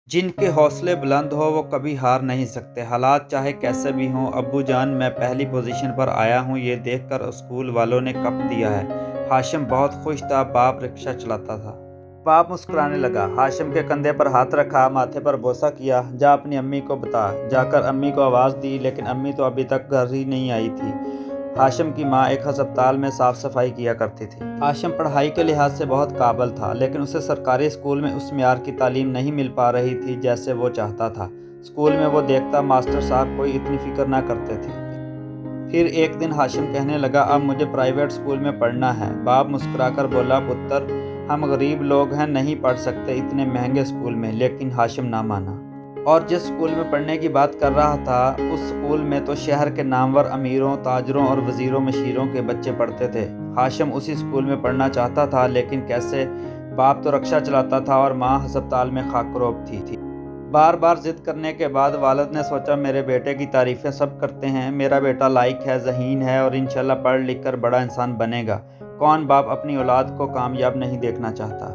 जिन के हौसले बुलंद हो वो कभी हार नहीं सकते। हालात चाहे कैसे भी हों, अब्बू जान मैं पहली पोजीशन पर आया हूँ ये देखकर स्कूल वालों ने कप दिया है। हाशिम बहुत खुश था। बाप रिक्शा चलाता था। बाप मुस्कुराने लगा। हाशिम के कंधे पर हाथ रखा, माथे पर बोसा किया। जा अपनी अम्मी को बता। जाकर अम्मी को आवाज़ दी, लेकिन अम्मी तो अभी तक घर ही नहीं आई थी। हाशिम की माँ एक अस्पताल में साफ सफाई किया करती थी। हाशिम पढ़ाई के लिहाज से बहुत काबिल था, लेकिन उसे सरकारी स्कूल में उस मियार की तालीम नहीं मिल पा रही थी जैसे वो चाहता था। स्कूल में वो देखता मास्टर साहब कोई इतनी फिक्र ना करते थे। फिर एक दिन हाशिम कहने लगा, अब मुझे प्राइवेट स्कूल में पढ़ना है। बाप मुस्कुराकर बोला, पुत्र हम गरीब लोग हैं, नहीं पढ़ सकते इतने महंगे स्कूल में। लेकिन हाशिम ना माना। और जिस स्कूल में पढ़ने की बात कर रहा था, उस स्कूल में तो शहर के नामवर अमीरों, ताजरों और वजीरों मशीरों के बच्चे पढ़ते थे। हाशिम उसी स्कूल में पढ़ना चाहता था, लेकिन कैसे? बाप तो रिक्शा चलाता था और माँ अस्पताल में खाकरोब थी। बार बार जिद करने के बाद वालिद ने सोचा, मेरे बेटे की तारीफ़ें सब करते हैं, मेरा बेटा लायक है, ज़हीन है और इंशाल्लाह पढ़ लिख कर बड़ा इंसान बनेगा। कौन बाप अपनी औलाद को कामयाब नहीं देखना चाहता।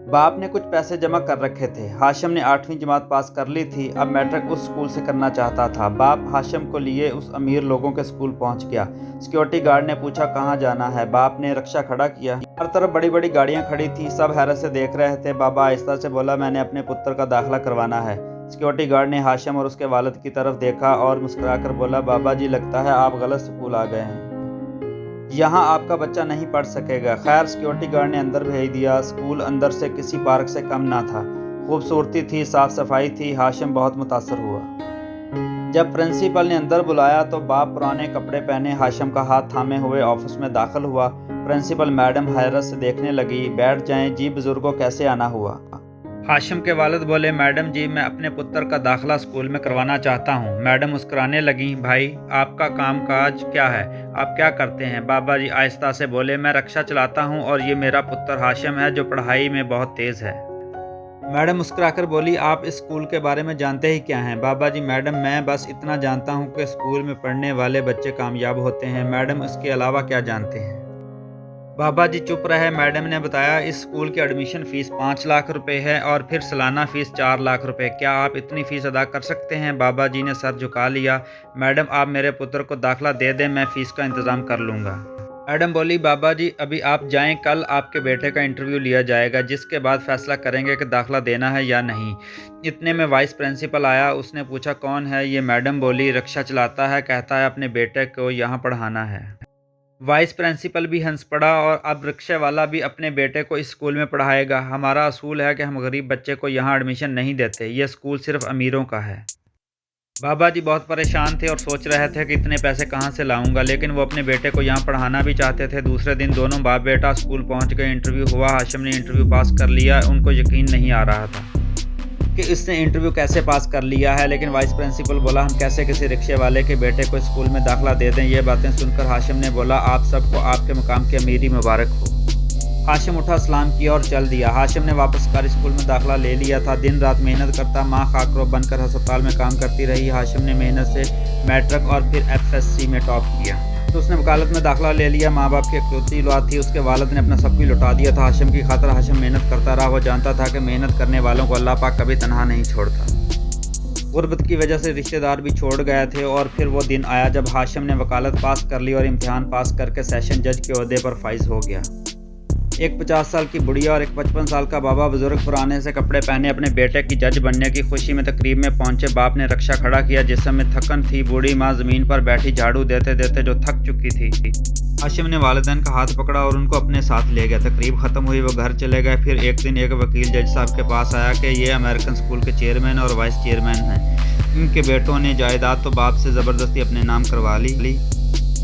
बाप ने कुछ पैसे जमा कर रखे थे। हाशिम ने 8वीं जमात पास कर ली थी। अब मैट्रिक उस स्कूल से करना चाहता था। बाप हाशिम को लिए उस अमीर लोगों के स्कूल पहुंच गया। सिक्योरिटी गार्ड ने पूछा, कहाँ जाना है? बाप ने रिक्शा खड़ा किया। हर तरफ बड़ी बड़ी गाड़ियां खड़ी थी, सब हैरत से देख रहे थे। बाबा आहिस्ता से बोला, मैंने अपने पुत्र का दाखिला करवाना है। सिक्योरिटी गार्ड ने हाशिम और उसके वालिद की तरफ देखा और मुस्कुराकर बोला, बाबा जी लगता है आप गलत स्कूल आ गए हैं, यहाँ आपका बच्चा नहीं पढ़ सकेगा। खैर सिक्योरिटी गार्ड ने अंदर भेज दिया। स्कूल अंदर से किसी पार्क से कम ना था। खूबसूरती थी, साफ सफाई थी। हाशिम बहुत मुतासर हुआ। जब प्रिंसिपल ने अंदर बुलाया तो बाप पुराने कपड़े पहने हाशिम का हाथ थामे हुए ऑफिस में दाखिल हुआ। प्रिंसिपल मैडम हैरत से देखने लगी। बैठ जाएं जी, बुजुर्गों कैसे आना हुआ? हाशिम के वालिद बोले, मैडम जी मैं अपने पुत्र का दाखिला स्कूल में करवाना चाहता हूँ। मैडम मुस्कुराने लगी, भाई आपका काम काज क्या है, आप क्या करते हैं? बाबा जी आहिस्ता से बोले, मैं रिक्शा चलाता हूँ और ये मेरा पुत्र हाशिम है जो पढ़ाई में बहुत तेज़ है। मैडम मुस्कुराकर बोली, आप इस स्कूल के बारे में जानते ही क्या हैं? बाबा जी मैडम मैं बस इतना जानता हूँ कि स्कूल में पढ़ने वाले बच्चे कामयाब होते हैं। मैडम इसके अलावा क्या जानते हैं? बाबा जी चुप रहे। मैडम ने बताया, इस स्कूल की एडमिशन फ़ीस 5 लाख रुपए है और फिर सालाना फ़ीस 4 लाख रुपए। क्या आप इतनी फ़ीस अदा कर सकते हैं? बाबा जी ने सर झुका लिया। मैडम आप मेरे पुत्र को दाखिला दे दें, मैं फ़ीस का इंतज़ाम कर लूँगा। मैडम बोली, बाबा जी अभी आप जाएं, कल आपके बेटे का इंटरव्यू लिया जाएगा, जिसके बाद फैसला करेंगे कि दाखिला देना है या नहीं। इतने में वाइस प्रिंसिपल आया। उसने पूछा, कौन है ये? मैडम बोली, रिक्शा चलाता है, कहता है अपने बेटे को यहाँ पढ़ाना है। वाइस प्रिंसिपल भी हंस पड़ा, और अब रिक्शे वाला भी अपने बेटे को इस स्कूल में पढ़ाएगा। हमारा असूल है कि हम गरीब बच्चे को यहाँ एडमिशन नहीं देते, ये स्कूल सिर्फ अमीरों का है। बाबा जी बहुत परेशान थे और सोच रहे थे कि इतने पैसे कहाँ से लाऊंगा, लेकिन वो अपने बेटे को यहाँ पढ़ाना भी चाहते थे। दूसरे दिन दोनों बाप बेटा स्कूल पहुँच गए। इंटरव्यू हुआ। हाशिम ने इंटरव्यू पास कर लिया। उनको यकीन नहीं आ रहा था कि इसने इंटरव्यू कैसे पास कर लिया है, लेकिन वाइस प्रिंसिपल बोला, हम कैसे किसी रिक्शे वाले के बेटे को स्कूल में दाखिला दे दें? ये बातें सुनकर हाशिम ने बोला, आप सबको आपके मकाम की अमीरी मुबारक हो। हाशिम उठा, सलाम किया और चल दिया। हाशिम ने वापस कर स्कूल में दाखिला ले लिया था। दिन रात मेहनत करता, माँ खाकरोब बनकर अस्पताल में काम करती रही। हाशिम ने मेहनत से मैट्रिक और फिर FSC में टॉप किया तो उसने वकालत में दाखिला ले लिया। माँ बाप की इकलौती औलाद थी, उसके वालिद ने अपना सब कुछ लौटा दिया था हाशिम की खातिर। हाशिम मेहनत करता रहा। वो जानता था कि मेहनत करने वालों को अल्लाह पाक कभी तनहा नहीं छोड़ता। गुर्बत की वजह से रिश्तेदार भी छोड़ गए थे। और फिर वो दिन आया जब हाशिम ने वकालत पास कर ली और इम्तिहान पास करके सेशन जज के ओहदे पर फाइज हो गया। एक 50 साल की बुढ़िया और एक 55 साल का बाबा बुजुर्ग पुराने से कपड़े पहने अपने बेटे की जज बनने की खुशी में तकरीब में पहुंचे। बाप ने रिक्शा खड़ा किया। जिसम में थकन थी। बूढ़ी माँ ज़मीन पर बैठी झाड़ू देते देते जो थक चुकी थी। हाशिम ने वालिदैन का हाथ पकड़ा और उनको अपने साथ ले गया। तकरीब ख़त्म हुई, वो घर चले गए। फिर एक दिन एक वकील जज साहब के पास आया कि ये अमेरिकन स्कूल के चेयरमैन और वाइस चेयरमैन हैं। इनके बेटों ने जायदाद तो बाप से ज़बरदस्ती अपने नाम करवा ली,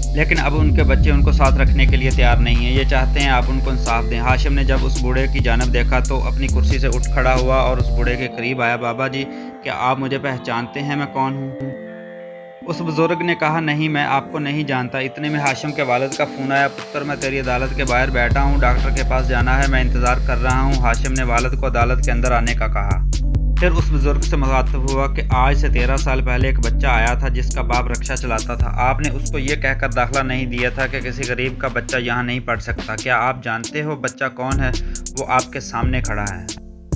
लेकिन अब उनके बच्चे उनको साथ रखने के लिए तैयार नहीं हैं। ये चाहते हैं आप उनको इंसाफ दें। हाशिम ने जब उस बूढ़े की जानब देखा तो अपनी कुर्सी से उठ खड़ा हुआ और उस बूढ़े के करीब आया। बाबा जी क्या आप मुझे पहचानते हैं? मैं कौन हूँ? उस बुजुर्ग ने कहा, नहीं मैं आपको नहीं जानता। इतने में हाशिम के वालिद का फ़ोन आया, पुत्र मैं तेरी अदालत के बाहर बैठा हूँ, डॉक्टर के पास जाना है, मैं इंतज़ार कर रहा हूँ। हाशिम ने वालिद को अदालत के अंदर आने का कहा। फिर उस बुजुर्ग से मुखातब हुआ कि आज से 13 साल पहले एक बच्चा आया था जिसका बाप रिक्शा चलाता था। आपने उसको ये कहकर दाखिला नहीं दिया था कि किसी गरीब का बच्चा यहाँ नहीं पढ़ सकता। क्या आप जानते हो बच्चा कौन है? वो आपके सामने खड़ा है।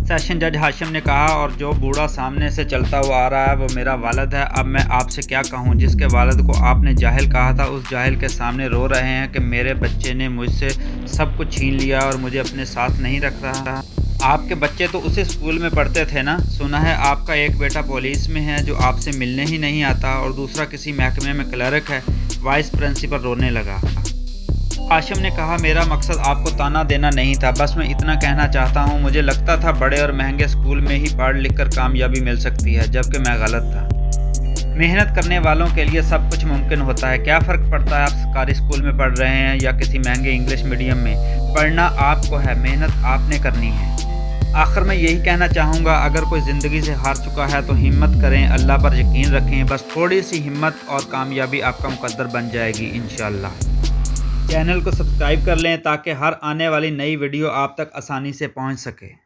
सेशन जज हाशिम ने कहा, और जो बूढ़ा सामने से चलता हुआ आ रहा है वो मेरा वालिद है। अब मैं आपसे क्या कहूँ, जिसके वालिद को आपने जाहिल कहा था, उस जाहिल के सामने रो रहे हैं कि मेरे बच्चे ने मुझसे सब कुछ छीन लिया और मुझे अपने साथ नहीं रख रहा। आपके बच्चे तो उसी स्कूल में पढ़ते थे ना। सुना है आपका एक बेटा पुलिस में है जो आपसे मिलने ही नहीं आता, और दूसरा किसी महकमे में क्लर्क है। वाइस प्रिंसिपल रोने लगा। हाशिम ने कहा, मेरा मकसद आपको ताना देना नहीं था, बस मैं इतना कहना चाहता हूँ, मुझे लगता था बड़े और महंगे स्कूल में ही पढ़ लिख कर कामयाबी मिल सकती है, जबकि मैं गलत था। मेहनत करने वालों के लिए सब कुछ मुमकिन होता है। क्या फ़र्क पड़ता है आप सरकारी स्कूल में पढ़ रहे हैं या किसी महंगे इंग्लिश मीडियम में। पढ़ना आपको है, मेहनत आपने करनी है। आखिर में यही कहना चाहूँगा, अगर कोई ज़िंदगी से हार चुका है तो हिम्मत करें, अल्लाह पर यकीन रखें। बस थोड़ी सी हिम्मत और कामयाबी आपका मुकद्दर बन जाएगी इंशाअल्लाह। चैनल को सब्सक्राइब कर लें ताकि हर आने वाली नई वीडियो आप तक आसानी से पहुंच सके।